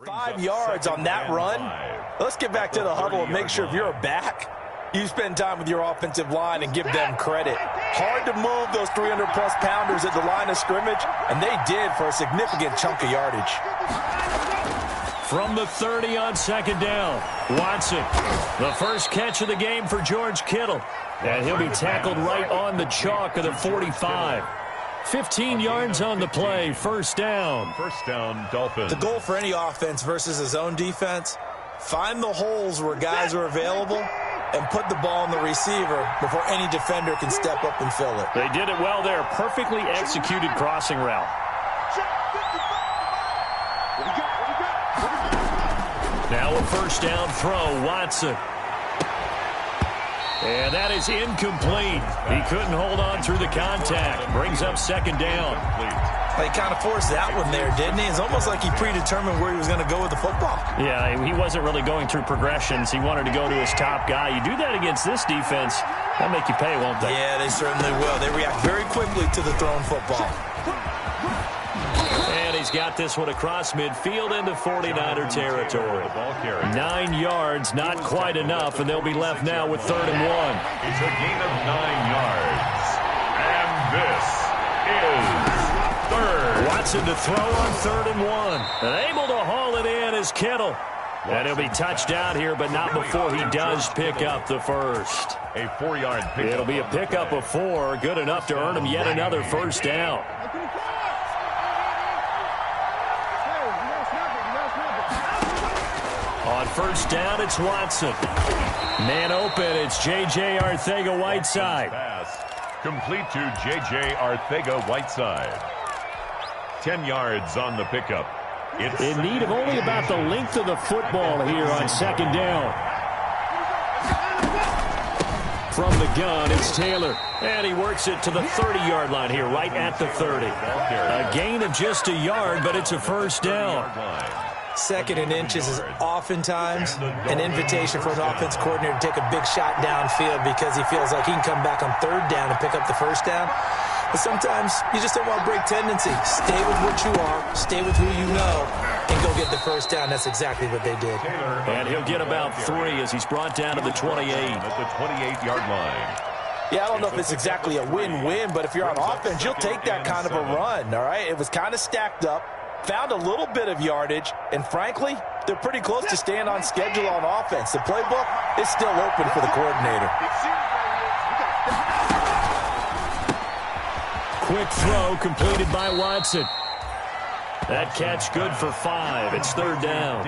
5 yards on that run. Let's get back to the huddle and make sure if you're a back, you spend time with your offensive line and give them credit. Hard to move those 300-plus pounders at the line of scrimmage, and they did for a significant chunk of yardage. From the 30 on second down, Watson. The first catch of the game for George Kittle. And he'll be tackled right on the chalk of the 45. 15 yards on the play, first down. First down, Dolphins. The goal for any offense versus a zone defense, find the holes where guys are available and put the ball on the receiver before any defender can step up and fill it. They did it well there. Perfectly executed crossing route. Now a first down throw, Watson. And that is incomplete. He couldn't hold on through the contact. Brings up second down. He kind of forced that one there, didn't he? It's almost like he predetermined where he was going to go with the football. Yeah, he wasn't really going through progressions. He wanted to go to his top guy. You do that against this defense, that'll make you pay, won't they? Yeah, they certainly will. They react very quickly to the thrown football. And he's got this one across midfield into 49er territory. 9 yards, not quite enough, and they'll be left now with 3rd and 1. It's a gain of 9 yards. And this is third. Watson to throw on 3rd and 1. And able to haul it in is Kittle. And he'll be touched out here, but not before he does pick up the first. A 4-yard pickup. It'll be a pickup of 4, good enough to earn him yet another first down. On first down, it's Watson. Man open, it's J.J. Arcega-Whiteside. Pass complete to J.J. Arcega-Whiteside. 10 yards on the pickup. It's in need of only about the length of the football here on second down. From the gun, it's Taylor. And he works it to the 30-yard line here, right at the 30. A gain of just a yard, but it's a first down. 2nd and inches is oftentimes an invitation for an offense coordinator to take a big shot downfield because he feels like he can come back on 3rd down and pick up the first down. But sometimes you just don't want to break tendency. Stay with what you are, stay with who you know, and go get the first down. That's exactly what they did. And he'll get about 3 as he's brought down to the 28. At the 28-yard line. Yeah, I don't know if it's exactly a win-win, but if you're on offense, you'll take that kind of a run, all right? It was kind of stacked up. Found a little bit of yardage, and frankly, they're pretty close to staying on schedule on offense. The playbook is still open for the coordinator. Quick throw completed by Watson. That catch good for 5. It's 3rd down.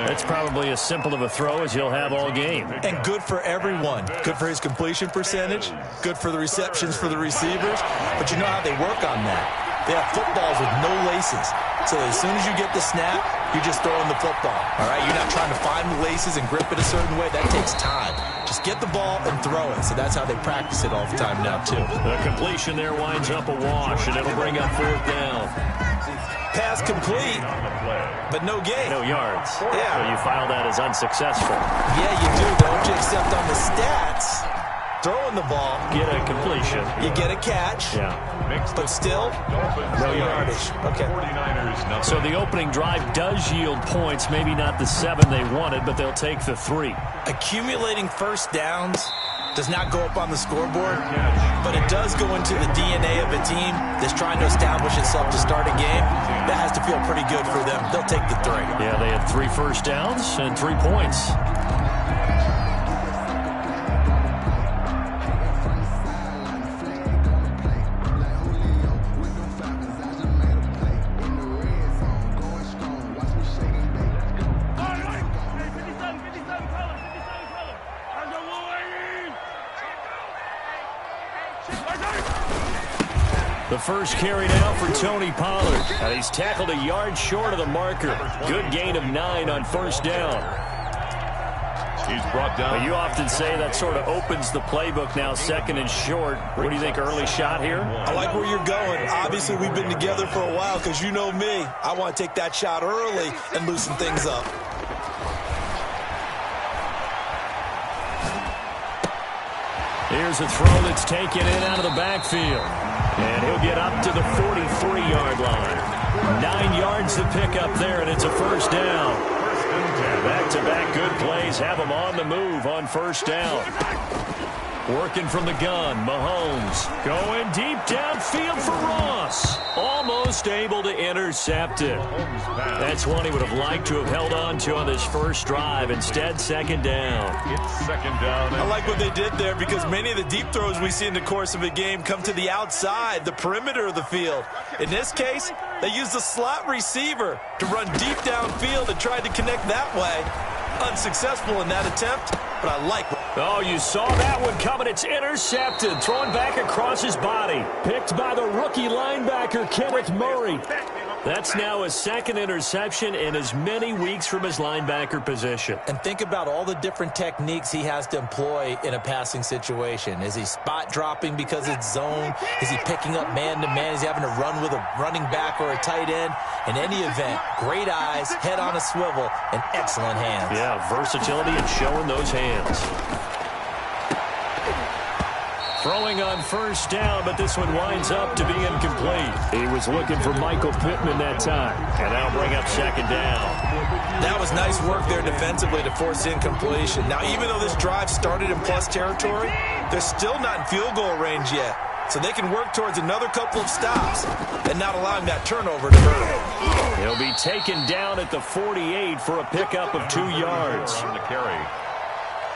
That's probably as simple of a throw as he'll have all game. And good for everyone. Good for his completion percentage. Good for the receptions for the receivers. But you know how they work on that. They have footballs with no laces. So as soon as you get the snap, you're just throwing the football. All right? You're not trying to find the laces and grip it a certain way. That takes time. Just get the ball and throw it. So that's how they practice it all the time now, too. The completion there winds up a wash, and it'll bring up 4th down. Pass complete, but no gain. No yards. Yeah. So you file that as unsuccessful. Yeah, you do, don't you? Except on the stats, throwing the ball. Get a completion. You get a catch. Yeah. But still, no yardage. Okay. So the opening drive does yield points. Maybe not the 7 they wanted, but they'll take the 3. Accumulating first downs does not go up on the scoreboard, but it does go into the DNA of a team that's trying to establish itself to start a game. That has to feel pretty good for them. They'll take the 3. Yeah, they had 3 first downs and 3 points. The first carry now for Tony Pollard. And he's tackled a yard short of the marker. Good gain of 9 on first down. He's brought down. Well, you often say that sort of opens the playbook now, 2nd and short. What do you think, early shot here? I like where you're going. Obviously, we've been together for a while because you know me. I want to take that shot early and loosen things up. Here's a throw that's taken in out of the backfield. And he'll get up to the 43-yard line. 9 yards to pick up there, and it's a first down. Back-to-back good plays have them on the move on first down. Working from the gun, Mahomes going deep downfield for Ross. Almost able to intercept it. That's one he would have liked to have held on to on this first drive. Instead, second down. It's second down. I like what they did there because many of the deep throws we see in the course of a game come to the outside, the perimeter of the field. In this case, they used the slot receiver to run deep downfield and tried to connect that way. Unsuccessful in that attempt, but I like it. Oh, you saw that one coming. It's intercepted. Thrown back across his body. Picked by the rookie linebacker, Kenneth Murray. That's now his second interception in as many weeks from his linebacker position. And think about all the different techniques he has to employ in a passing situation. Is he spot dropping because it's zone? Is he picking up man-to-man? Is he having to run with a running back or a tight end? In any event, great eyes, head on a swivel, and excellent hands. Yeah, versatility and showing those hands. Throwing on first down, but this one winds up to be incomplete. He was looking for Michael Pittman that time. And that'll bring up second down. That was nice work there defensively to force incompletion. Now, even though this drive started in plus territory, they're still not in field goal range yet. So they can work towards another couple of stops and not allowing that turnover to hurt them. He'll be taken down at the 48 for a pickup of 2 yards. The carry.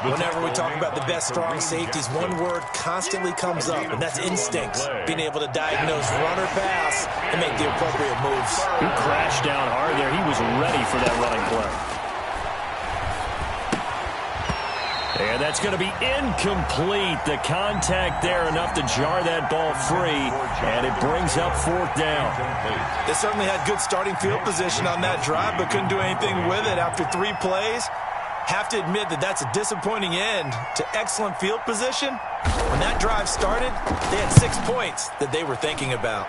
Whenever we talk about the best strong safeties, one word constantly comes up, and that's instincts. Being able to diagnose run or pass and make the appropriate moves. He crashed down hard there. He was ready for that running play. And that's going to be incomplete. The contact there enough to jar that ball free, and it brings up fourth down. They certainly had good starting field position on that drive, but couldn't do anything with it after 3 plays. Have to admit that that's a disappointing end to excellent field position. When that drive started, they had 6 points that they were thinking about.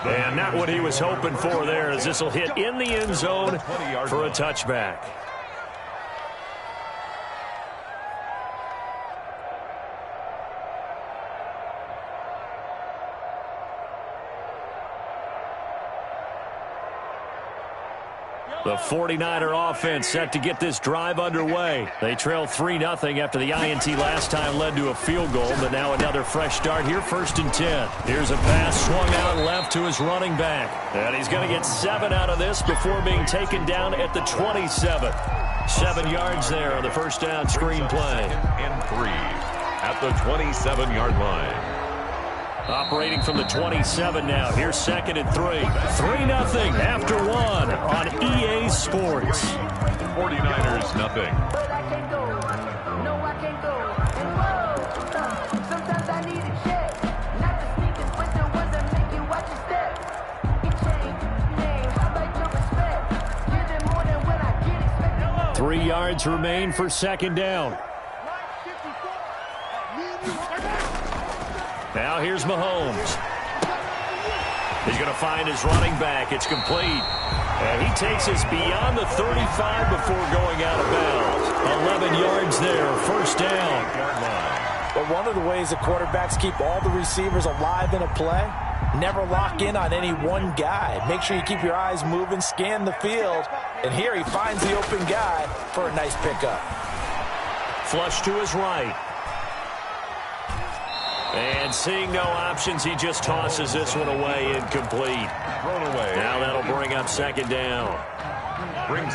And not what he was hoping for there, as this will hit in the end zone for a touchback. The 49er offense set to get this drive underway. They trail 3-0 after the INT last time led to a field goal, but now another fresh start here, 1st and 10. Here's a pass swung out left to his running back. And he's going to get 7 out of this before being taken down at the 27. 7 yards there on the first down screen play. And 3 at the 27-yard line. Operating from the 27 now. Here's 2nd and 3. 3-0 after 1 on EA Sports. 49ers nothing. Sometimes I need a check. Not the sneakers, but the ones that make you watch your step. It changed name. I like your respect. Give it more than when I get expected. 3 yards remain for 2nd down. Now here's Mahomes. He's going to find his running back. It's complete. And he takes us beyond the 35 before going out of bounds. 11 yards there, first down. But one of the ways that quarterbacks keep all the receivers alive in a play, never lock in on any one guy. Make sure you keep your eyes moving, scan the field. And here he finds the open guy for a nice pickup. Flush to his right. And seeing no options, he just tosses this one away, incomplete. Thrown away. Now that'll bring up 2nd down.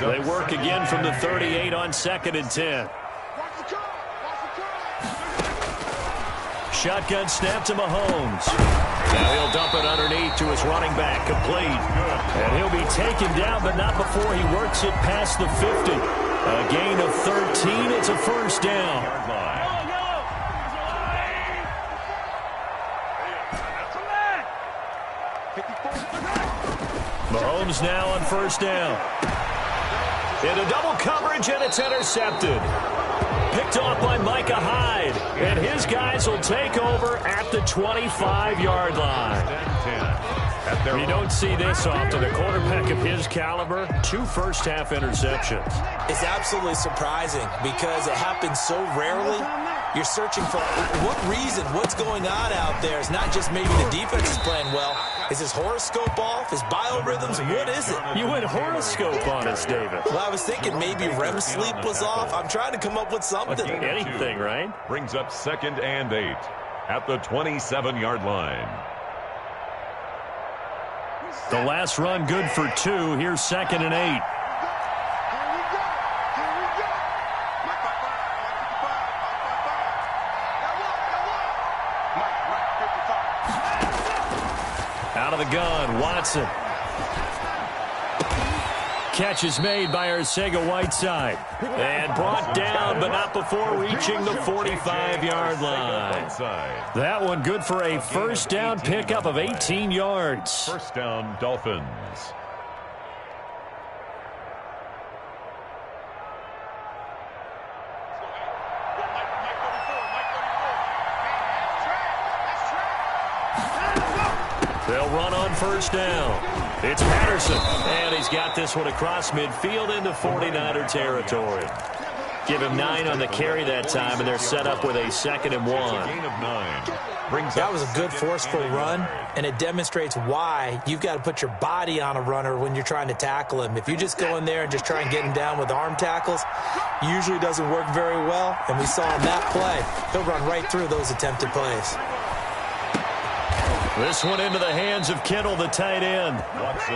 They work again from the 38 on 2nd and 10. Shotgun snap to Mahomes. Now he'll dump it underneath to his running back, complete. And he'll be taken down, but not before he works it past the 50. A gain of 13. It's a first down. Mahomes now on first down. Into double coverage, and it's intercepted. Picked off by Micah Hyde. And his guys will take over at the 25-yard line. You don't see this often. A quarterback of his caliber, 2 first-half interceptions. It's absolutely surprising because it happens so rarely. You're searching for what reason, what's going on out there. It's not just maybe the defense is playing well. Is his horoscope off? His biorhythms? What is it? You went horoscope on us, David. Well, I was thinking maybe REM sleep was off. I'm trying to come up with something. Anything, right? Brings up 2nd and 8 at the 27-yard line. The last run good for 2. Here's 2nd and 8. Out of the gun, Watson. Catch is made by Arcega-Whiteside. And brought down, but not before reaching the 45-yard line. That one good for a first down pickup of 18 yards. First down, Dolphins. They'll run on first down. It's Patterson, and he's got this one across midfield into 49er territory. Give him 9 on the carry that time, and they're set up with a 2nd and 1. Gain of 9. That was a good forceful run, and it demonstrates why you've got to put your body on a runner when you're trying to tackle him. If you just go in there and just try and get him down with arm tackles, usually doesn't work very well, and we saw in that play, he'll run right through those attempted plays. This one into the hands of Kittle, the tight end.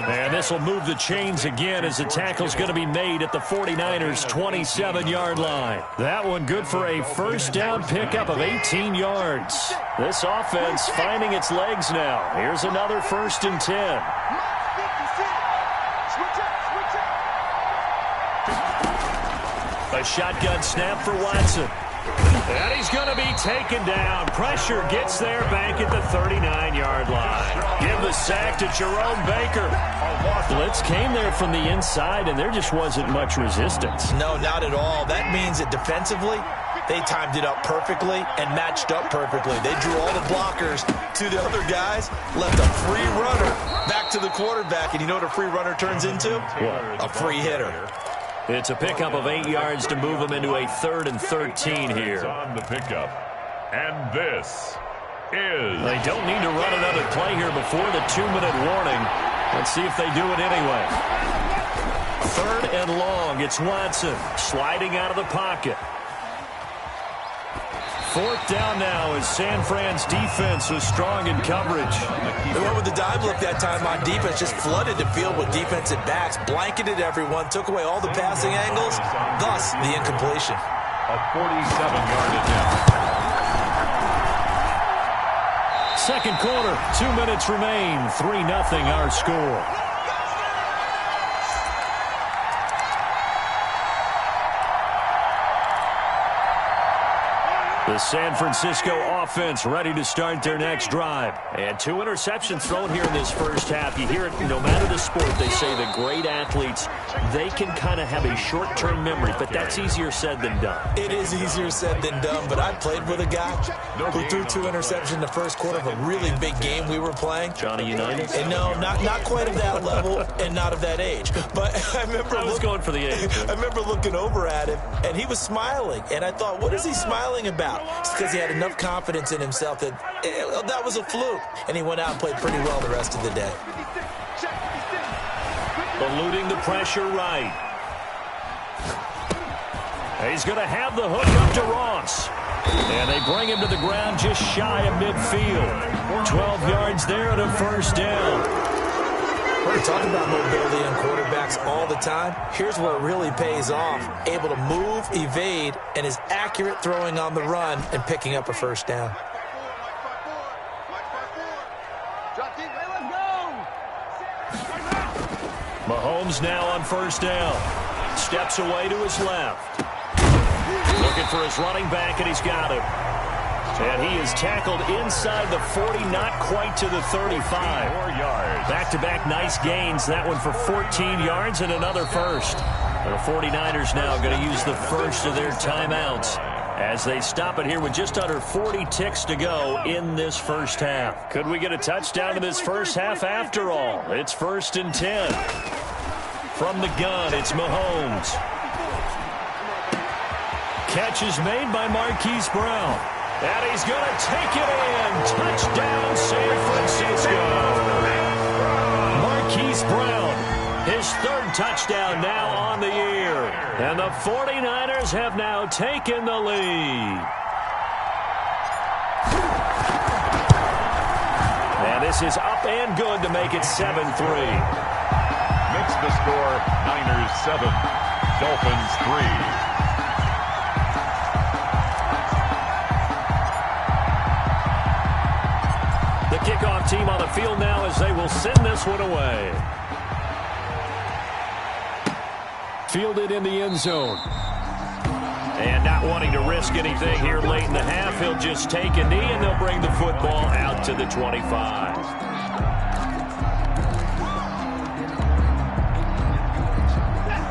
And this will move the chains again as the tackle's going to be made at the 49ers' 27-yard line. That one good for a first down pickup of 18 yards. This offense finding its legs now. Here's another 1st and 10. A shotgun snap for Watson. And he's going to be taken down. Pressure gets there back at the 39-yard line. Give the sack to Jerome Baker. Blitz came there from the inside, and there just wasn't much resistance. No, not at all. That means that defensively, they timed it up perfectly and matched up perfectly. They drew all the blockers to the other guys, left a free runner back to the quarterback. And you know what a free runner turns into? What? A free hitter. It's a pickup of 8 yards to move them into a 3rd and 13 here. On the pickup. And this is... They don't need to run another play here before the 2-minute warning. Let's see if they do it anyway. 3rd and long. It's Watson sliding out of the pocket. 4th down now as San Fran's defense was strong in coverage. They went with the dime look that time on defense, just flooded the field with defensive backs, blanketed everyone, took away all the passing angles, thus the incompletion. A 47-yard attempt. Second quarter, 2 minutes remain, 3-0 our score. The San Francisco offense ready to start their next drive. And 2 interceptions thrown here in this first half. You hear it, no matter the sport, they say the great athletes, they can kind of have a short-term memory, but that's easier said than done. It is easier said than done, but I played with a guy who threw 2 interceptions in the first quarter of a really big game we were playing. Johnny Unitas? And no, not quite of that level and not of that age. But I was going for the age. I remember looking over at him, and he was smiling. And I thought, what is he smiling about? It's because he had enough confidence in himself that that was a fluke. And he went out and played pretty well the rest of the day. Eluding the pressure right. He's going to have the hook up to Ross. And they bring him to the ground just shy of midfield. 12 yards there and a first down. We're talking about mobility on quarterbacks all the time. Here's where it really pays off. Able to move, evade, and is accurate throwing on the run and picking up a first down. Mahomes now on first down. Steps away to his left. Looking for his running back, and he's got him. And he is tackled inside the 40, not quite to the 35. 4 yards. Back-to-back nice gains. That one for 14 yards and another first. The 49ers now going to use the first of their timeouts as they stop it here with just under 40 ticks to go in this first half. Could we get a touchdown in this first half after all? It's 1st and 10. From the gun, it's Mahomes. catch is made by Marquise Brown. And he's going to take it in. Touchdown, San Francisco. Marquise Brown, his third touchdown now on the year. And the 49ers have now taken the lead. And this is up and good to make it 7-3. Makes the score Niners 7, Dolphins 3. The kickoff team on the field now as they will send this one away. Fielded in the end zone. And not wanting to risk anything here late in the half, he'll just take a knee and they'll bring the football out to the 25.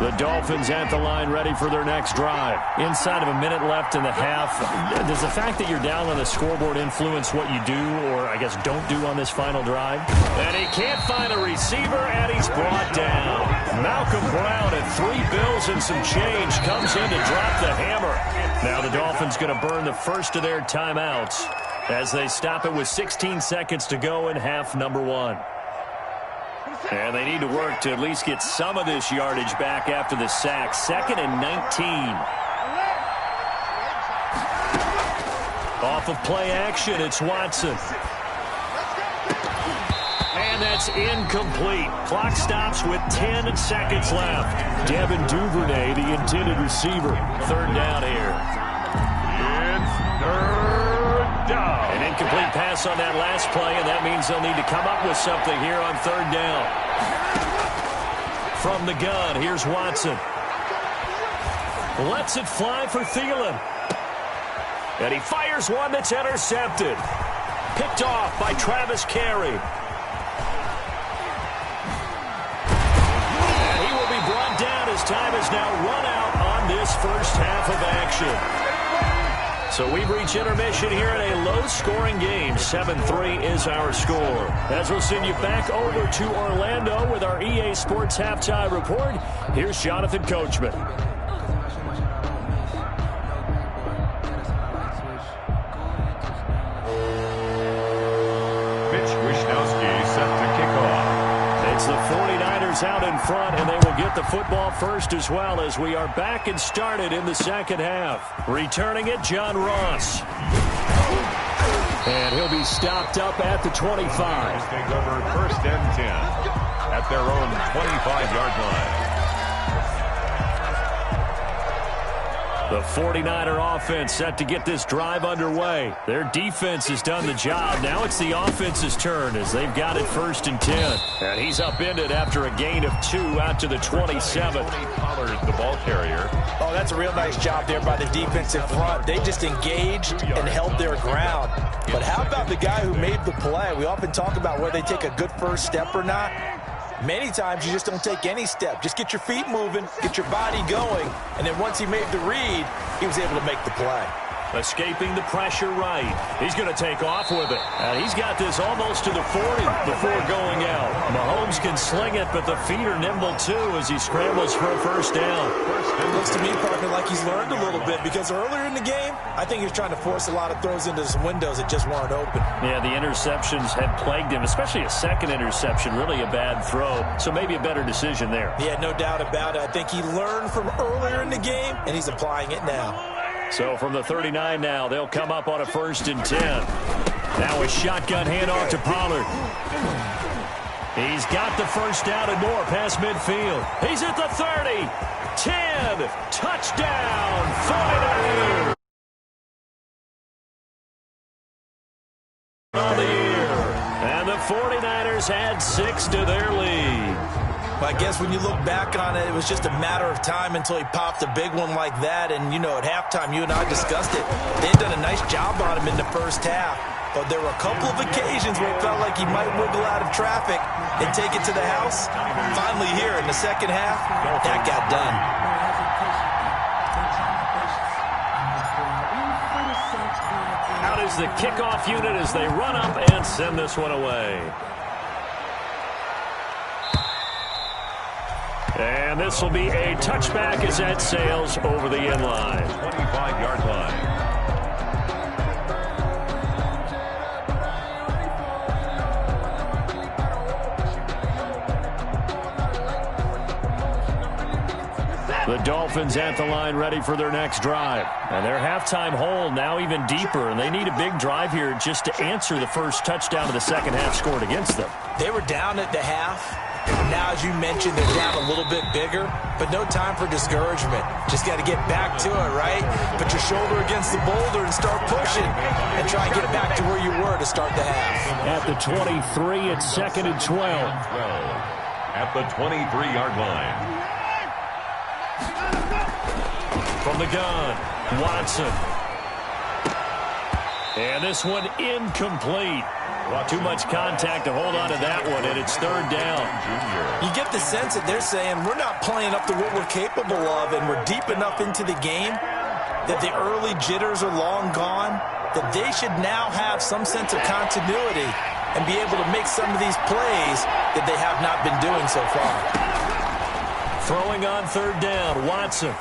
The Dolphins at the line ready for their next drive. Inside of a minute left in the half, does the fact that you're down on the scoreboard influence what you do or, I guess, don't do on this final drive? And he can't find a receiver, and he's brought down. Malcolm Brown at 3 bills and some change comes in to drop the hammer. Now the Dolphins going to burn the first of their timeouts as they stop it with 16 seconds to go in half number 1. And they need to work to at least get some of this yardage back after the sack. 2nd and 19. Off of play action, it's Watson. And that's incomplete. Clock stops with 10 seconds left. Devin Duvernay, the intended receiver. 3rd down here. It's 3rd down. An incomplete pass on that last play, and that means they'll need to come up with something here on 3rd down. From the gun, here's Watson. Lets it fly for Thielen. And he fires one that's intercepted. Picked off by Travis Carey. And he will be brought down as time is now run out on this first half of action. So we've reached intermission here in a low-scoring game. 7-3 is our score. As we'll send you back over to Orlando with our EA Sports Halftime Report, here's Jonathan Coachman. Mitch Wishnowsky set to kick off. It's the 49ers out in front, and they will get the football first as well as we are back and started in the second half. Returning it, John Ross. And he'll be stopped up at the 25. Take over 1st and 10 at their own 25-yard line. The 49er offense set to get this drive underway. Their defense has done the job. Now it's the offense's turn as they've got it 1st and 10. And he's upended after a gain of 2 out to the 27. Pollard, the ball carrier. Oh, that's a real nice job there by the defensive front. They just engaged and held their ground. But how about the guy who made the play? We often talk about whether they take a good first step or not. Many times you just don't take any step. Just get your feet moving, get your body going, and then once he made the read, he was able to make the play. Escaping the pressure right. He's going to take off with it. And he's got this almost to the 40 before going out. Mahomes can sling it, but the feet are nimble too as he scrambles for a first down. It looks to me, Parker, like he's learned a little bit because earlier in the game, I think he was trying to force a lot of throws into some windows that just weren't open. Yeah, the interceptions had plagued him, especially a second interception, really a bad throw. So maybe a better decision there. Yeah, no doubt about it. I think he learned from earlier in the game, and he's applying it now. So from the 39 now, they'll come up on a 1st and 10. Now a shotgun handoff to Pollard. He's got the first down and more past midfield. He's at the 30. 10. Touchdown. 49ers. On the year. And the 49ers add 6 to their lead. I guess when you look back on it, it was just a matter of time until he popped a big one like that. And, you know, at halftime, you and I discussed it. They had done a nice job on him in the first half. But there were a couple of occasions where it felt like he might wiggle out of traffic and take it to the house. Finally here in the second half, that got done. Out is the kickoff unit as they run up and send this one away. And this will be a touchback as that sails over the end line. 25-yard line. The Dolphins at the line ready for their next drive. And their halftime hole now even deeper, and they need a big drive here just to answer the first touchdown of the second half scored against them. They were down at the half. Now, as you mentioned, they're down a little bit bigger, but no time for discouragement. Just got to get back to it, right? Put your shoulder against the boulder and start pushing and try and get back to where you were to start the half. At the 23, it's 2nd and 12. At the 23-yard line. From the gun, Watson. And this one incomplete. Too much contact to hold on to that one, and it's 3rd down. You get the sense that they're saying we're not playing up to what we're capable of, and we're deep enough into the game that the early jitters are long gone, that they should now have some sense of continuity and be able to make some of these plays that they have not been doing so far. Throwing on 3rd down, Watson.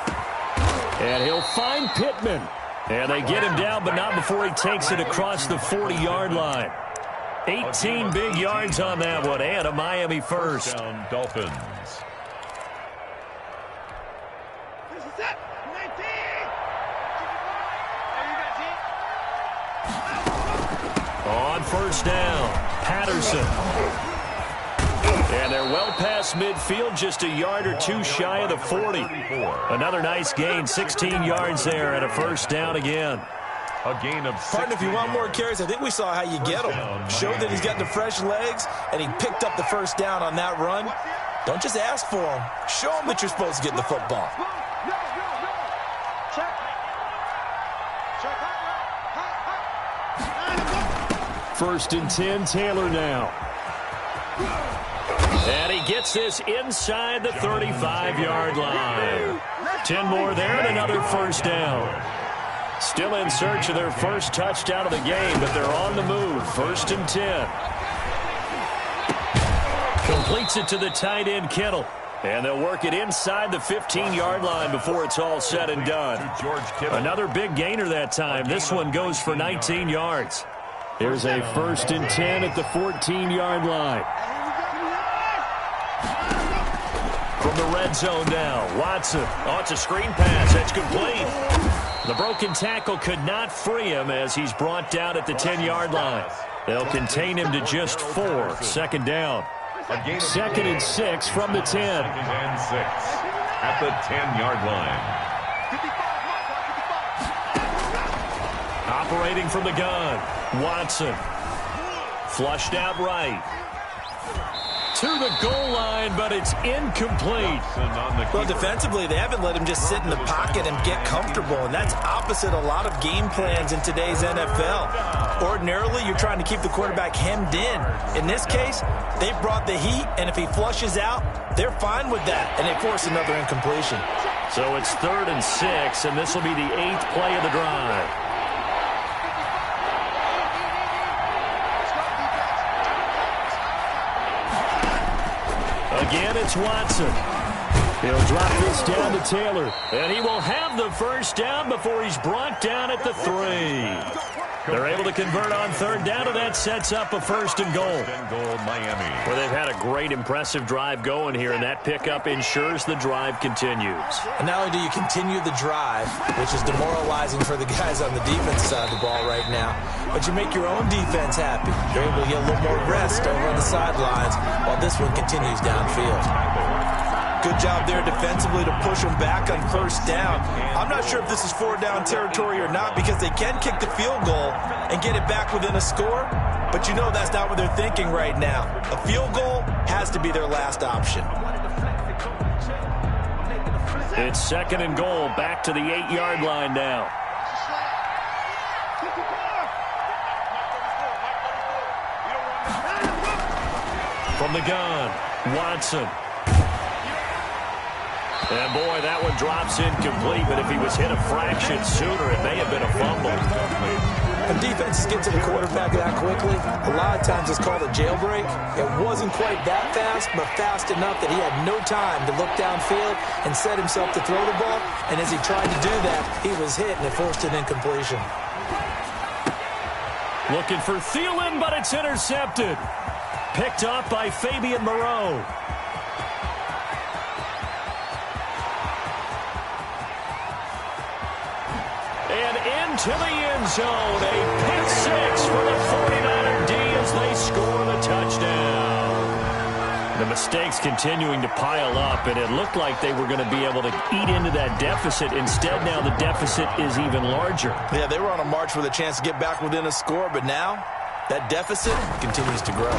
And he'll find Pittman. And they get him down, but not before he takes it across the 40-yard line. 18 big yards on that one, and a Miami first. Dolphins. On 1st down, Patterson. And they're well past midfield, just a yard or two shy of the 40. Another nice gain, 16 yards there, and a 1st down again. A gain of 6. Pardon, if you want more carries, I think we saw how you get him. Showed that he's got the fresh legs, and he picked up the 1st down on that run. Don't just ask for him. Show him that you're supposed to get the football. First and 10, Taylor now. And he gets this inside the 35-yard line. 10 more there and another 1st down. Still in search of their first touchdown of the game, but they're on the move. 1st and 10. Completes it to the tight end, Kittle. And they'll work it inside the 15-yard line before it's all said and done. Another big gainer that time. This one goes for 19 yards. Here's a 1st and 10 at the 14-yard line. From the red zone now, Watson. Oh, it's a screen pass. That's complete. The broken tackle could not free him as he's brought down at the 10-yard line. They'll contain him to just 4. 2nd down. 2nd and 6 from the 10. 2nd and 6 at the 10-yard line. Operating from the gun, Watson. Flushed out right. To the goal line, but it's incomplete. Well, defensively, they haven't let him just sit in the pocket and get comfortable, and that's opposite a lot of game plans in today's NFL. Ordinarily, you're trying to keep the quarterback hemmed in. In this case, they brought the heat, and if he flushes out, they're fine with that, and they force another incompletion. So it's 3rd and 6, and this will be the 8th play of the drive. Again, it's Watson. He'll drop this down to Taylor. And he will have the 1st down before he's brought down at the 3. They're able to convert on 3rd down, and that sets up a 1st and goal. 1st and goal, Miami. Well, they've had a great, impressive drive going here, and that pickup ensures the drive continues. And not only do you continue the drive, which is demoralizing for the guys on the defense side of the ball right now, but you make your own defense happy. They're able to get a little more rest over on the sidelines while this one continues downfield. Good job there defensively to push them back on 1st down. I'm not sure if this is 4-down territory or not because they can kick the field goal and get it back within a score, but you know that's not what they're thinking right now. A field goal has to be their last option. It's 2nd and goal, back to the 8-yard line now. From the gun, Watson. And, boy, that one drops incomplete, but if he was hit a fraction sooner, it may have been a fumble. The defense defenses get to the quarterback that quickly, a lot of times it's called a jailbreak. It wasn't quite that fast, but fast enough that he had no time to look downfield and set himself to throw the ball. And as he tried to do that, he was hit and it forced an incompletion. Looking for Thielen, but it's intercepted. Picked up by Fabian Moreau. And into the end zone. A pick six for the 49er D as they score the touchdown. The mistakes continuing to pile up, and it looked like they were going to be able to eat into that deficit. Instead, now the deficit is even larger. Yeah, they were on a march with a chance to get back within a score, but now that deficit continues to grow.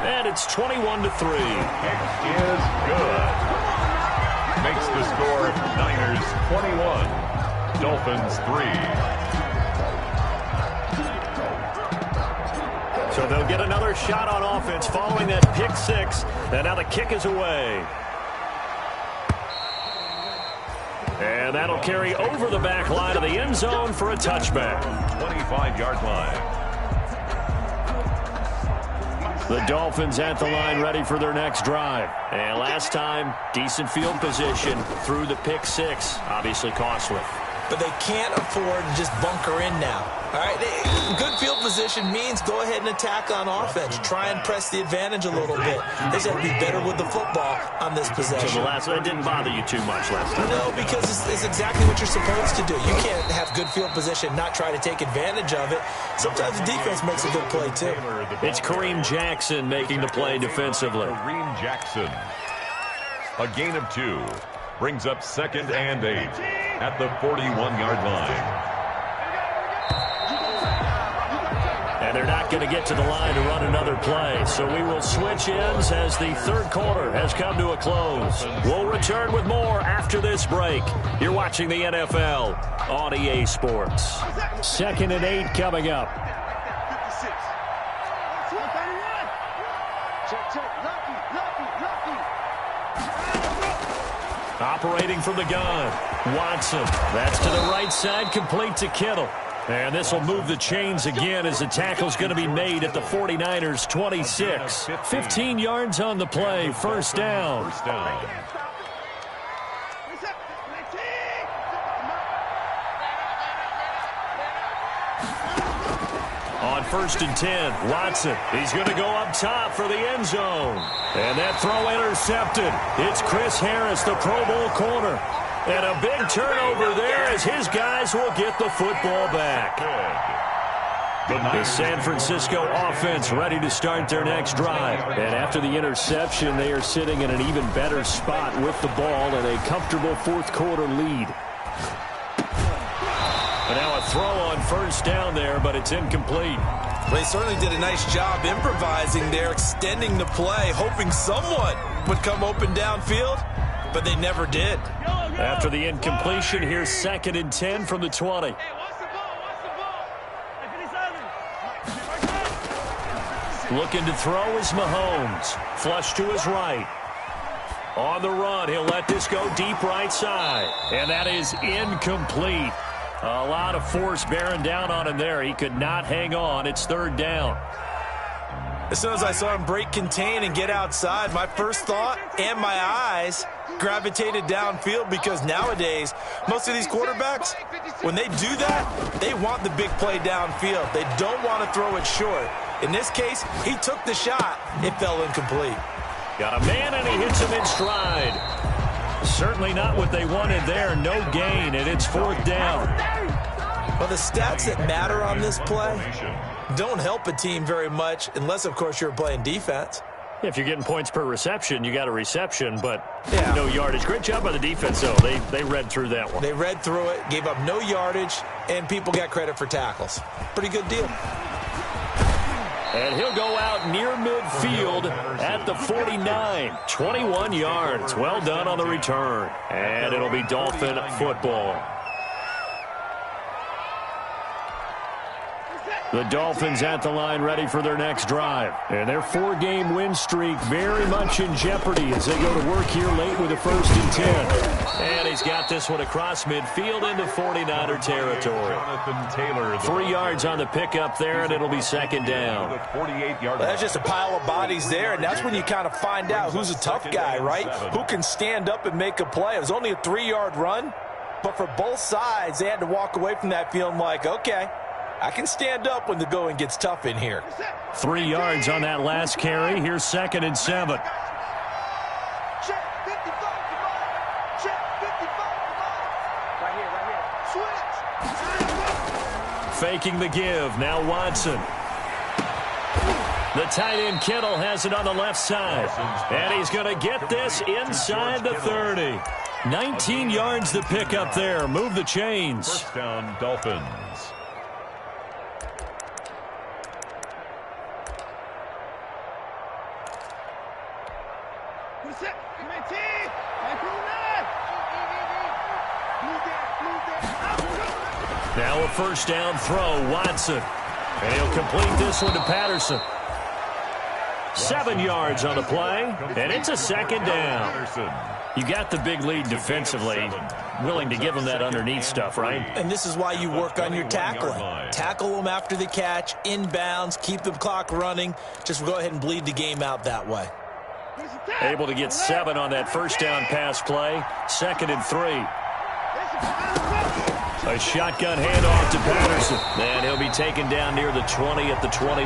And it's 21-3. Kick is good. Makes the score Niners 21, Dolphins 3. So they'll get another shot on offense following that pick six. And now the kick is away. And that'll carry over the back line of the end zone for a touchback. 25-yard line. The Dolphins at the line ready for their next drive. And last time, decent field position through the pick six. Obviously costly. But they can't afford to just bunker in now. All right, good field position means go ahead and attack on offense. Try and press the advantage a little bit. They just have to be better with the football on this possession. So the last one didn't bother you too much last time. No, because it's exactly what you're supposed to do. You can't have good field position, not try to take advantage of it. Sometimes the defense makes a good play, too. It's Kareem Jackson making the play defensively. Kareem Jackson. A gain of 2. Brings up 2nd and 8 at the 41-yard line. And they're not going to get to the line to run another play. So we will switch ends as the third quarter has come to a close. We'll return with more after this break. You're watching the NFL on EA Sports. 2nd and 8 coming up. Operating from the gun, Watson. That's to the right side, complete to Kittle. And this will move the chains again as the tackle's going to be made at the 49ers' 26. 15 yards on the play, first down. On 1st and 10, Watson. He's going to go up top for the end zone. And that throw intercepted. It's Chris Harris, the Pro Bowl corner. And a big turnover there as his guys will get the football back. The San Francisco offense ready to start their next drive. And after the interception, they are sitting in an even better spot with the ball and a comfortable fourth quarter lead. And now a throw on 1st down there, but it's incomplete. They certainly did a nice job improvising there, extending the play, hoping someone would come open downfield, but they never did. After the incompletion, here's 2nd and 10 from the 20. Looking to throw is Mahomes. Flush to his right. On the run, he'll let this go deep right side. And that is incomplete. A lot of force bearing down on him there. He could not hang on. It's 3rd down. As soon as I saw him break contain and get outside, my first thought and my eyes gravitated downfield, because nowadays, most of these quarterbacks, when they do that, they want the big play downfield. They don't want to throw it short. In this case, he took the shot. It fell incomplete. Got a man, and he hits him in stride. Certainly not what they wanted there. No gain, and it's 4th down. Well, the stats that matter on this play don't help a team very much unless, of course, you're playing defense. If you're getting points per reception, you got a reception, but yeah, no yardage. Great job by the defense, though. They read through that one. They read through it, gave up no yardage, and people got credit for tackles. Pretty good deal. And he'll go out near midfield at the 49. 21 yards. Well done on the return. And it'll be Dolphin football. The Dolphins at the line ready for their next drive. And their 4-game win streak very much in jeopardy as they go to work here late with a 1st and 10. And he's got this one across midfield into 49er territory. 3 yards on the pickup there, and it'll be 2nd down. That's just a pile of bodies there, and that's when you kind of find out who's a tough guy, right? Who can stand up and make a play. It was only a 3-yard run, but for both sides, they had to walk away from that feeling like, okay, I can stand up when the going gets tough in here. 3 yards on that last carry. Here's 2nd and 7. Check 55, check 55, right here, switch. Faking the give. Now Watson. The tight end Kittle has it on the left side. And he's going to get this inside the 30. 19 yards to pick up there. Move the chains. 1st down, Dolphins. Now a 1st down throw, Watson. And he'll complete this one to Patterson. 7 yards on the play, and it's a 2nd down. You got the big lead defensively, willing to give them that underneath stuff, right? And this is why you work on your tackling. Tackle them after the catch, inbounds, keep the clock running. Just go ahead and bleed the game out that way. Able to get 7 on that 1st down pass play. 2nd and 3. A shotgun handoff to Patterson. And he'll be taken down near the 20 at the 21.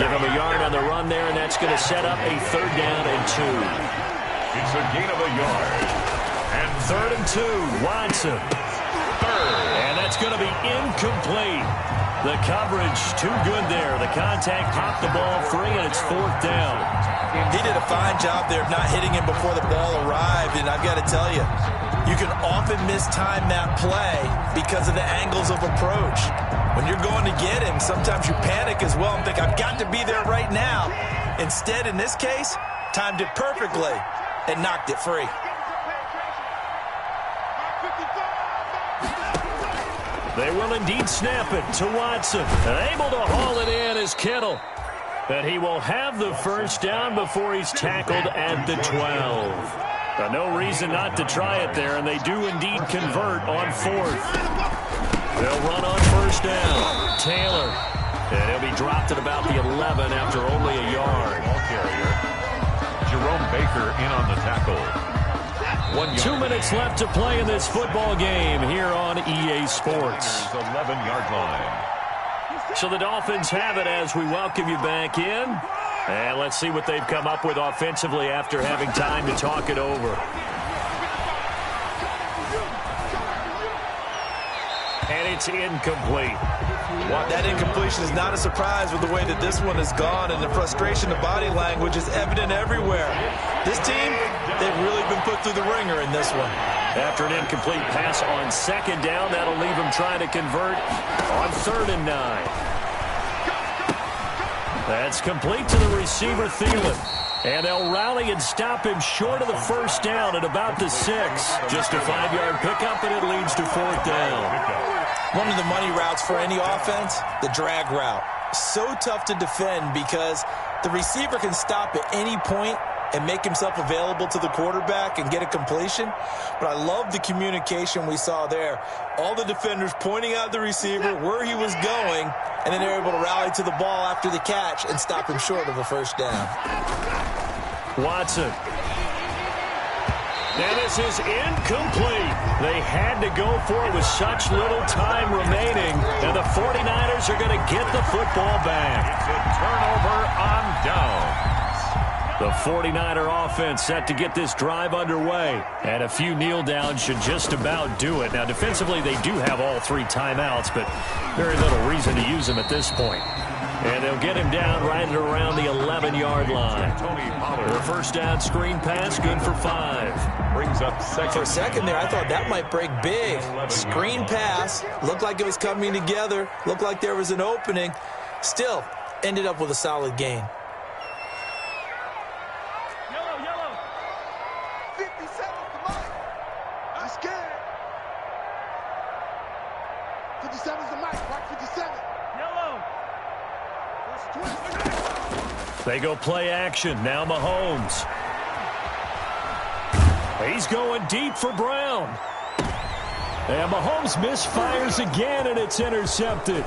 Give him a yard on the run there, and that's going to set up a 3rd down and 2. It's a gain of a yard. And 3rd and 2, Watson. 3rd. And that's going to be incomplete. The coverage too good there. The contact popped the ball free, and it's 4th down. He did a fine job there of not hitting him before the ball arrived, and I've got to tell you, you can often mistime that play because of the angles of approach. When you're going to get him, sometimes you panic as well and think, I've got to be there right now. Instead, in this case, timed it perfectly and knocked it free. They will indeed snap it to Watson. Able to haul it in is Kittle. But he will have the 1st down before he's tackled at the 12. No reason not to try it there, and they do indeed convert on 4th. They'll run on 1st down. Taylor. And he'll be dropped at about the 11 after only a yard. Ball carrier. Jerome Baker in on the tackle. 1 yard. 2 minutes left to play in this football game here on EA Sports. 11-yard line. So the Dolphins have it as we welcome you back in. And let's see what they've come up with offensively after having time to talk it over. And it's incomplete. That incompletion is not a surprise with the way that this one has gone, and the frustration of body language is evident everywhere. This team, they've really been put through the ringer in this one. After an incomplete pass on 2nd down, that'll leave them trying to convert on 3rd and 9. That's complete to the receiver, Thielen. And they'll rally and stop him short of the 1st down at about the 6. Just a 5-yard pickup, and it leads to 4th down. One of the money routes for any offense, the drag route. So tough to defend because the receiver can stop at any point and make himself available to the quarterback and get a completion. But I love the communication we saw there. All the defenders pointing out the receiver, where he was going, and then they're able to rally to the ball after the catch and stop him short of a 1st down. Watson. And this is incomplete. They had to go for it with such little time remaining. And the 49ers are going to get the football back. It's a turnover on downs. The 49er offense set to get this drive underway. And a few kneel downs should just about do it. Now, defensively, they do have all 3 timeouts, but very little reason to use them at this point. And they'll get him down right at around the 11-yard line. The 1st down screen pass, good for 5. Brings up 2nd. For a second there, I thought that might break big. Screen pass, looked like it was coming together, looked like there was an opening. Still, ended up with a solid gain. Yellow. 57, come on. I'm scared. 57's the mic, right? 57. They go play action. Now Mahomes. He's going deep for Brown. And Mahomes misfires again, and it's intercepted.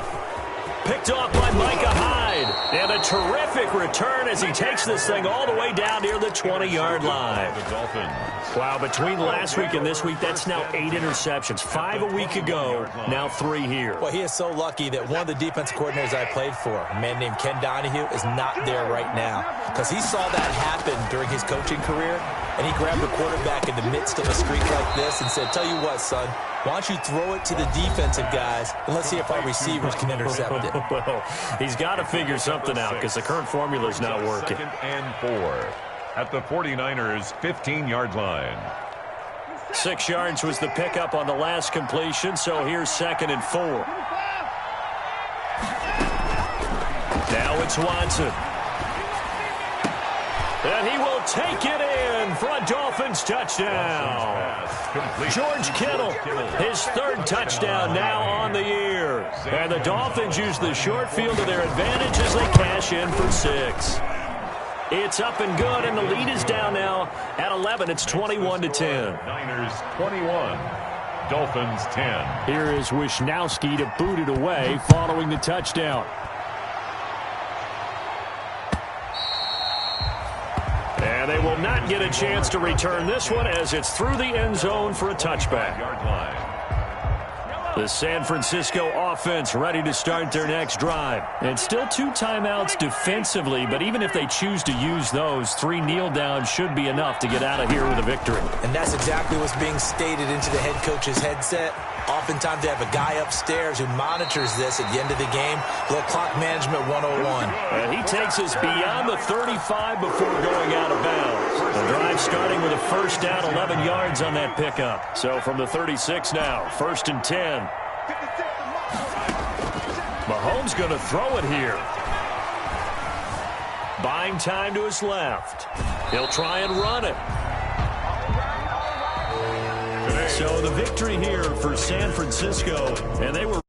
Picked off by Micah Hyde. And a terrific return as he takes this thing all the way down near the 20-yard line. The Dolphins. Wow, between last week and this week, that's now 8 interceptions. 5 a week ago, now 3 here. Well, he is so lucky that one of the defense coordinators I played for, a man named Ken Donahue, is not there right now. Because he saw that happen during his coaching career, and he grabbed the quarterback in the midst of a streak like this and said, tell you what, son, why don't you throw it to the defensive guys, and let's see if our receivers can intercept it. Well, he's got to figure something out because the current formula is not working. 2nd and 4 at the 49ers' 15-yard line. 6 yards was the pickup on the last completion, so here's 2nd and 4. Now it's Watson. And he will take it in for a Dolphins touchdown. George Kittle, his 3rd touchdown now on the year. And the Dolphins use the short field to their advantage as they cash in for 6. It's up and good, and the lead is down now at 11. It's 21-10. Niners 21, Dolphins 10. Here is Wisnowski to boot it away following the touchdown. And they will not get a chance to return this one as it's through the end zone for a touchback. Yard line. The San Francisco offense ready to start their next drive. And still 2 timeouts defensively, but even if they choose to use those, 3 kneel downs should be enough to get out of here with a victory. And that's exactly what's being stated into the head coach's headset. Oftentimes they have a guy upstairs who monitors this at the end of the game. Little clock management 101. And he takes us beyond the 35 before going out of bounds. The drive starting with a first down, 11 yards on that pickup. So from the 36 now, 1st and 10. Mahomes going to throw it here. Buying time to his left. He'll try and run it. So the victory here for San Francisco, and they were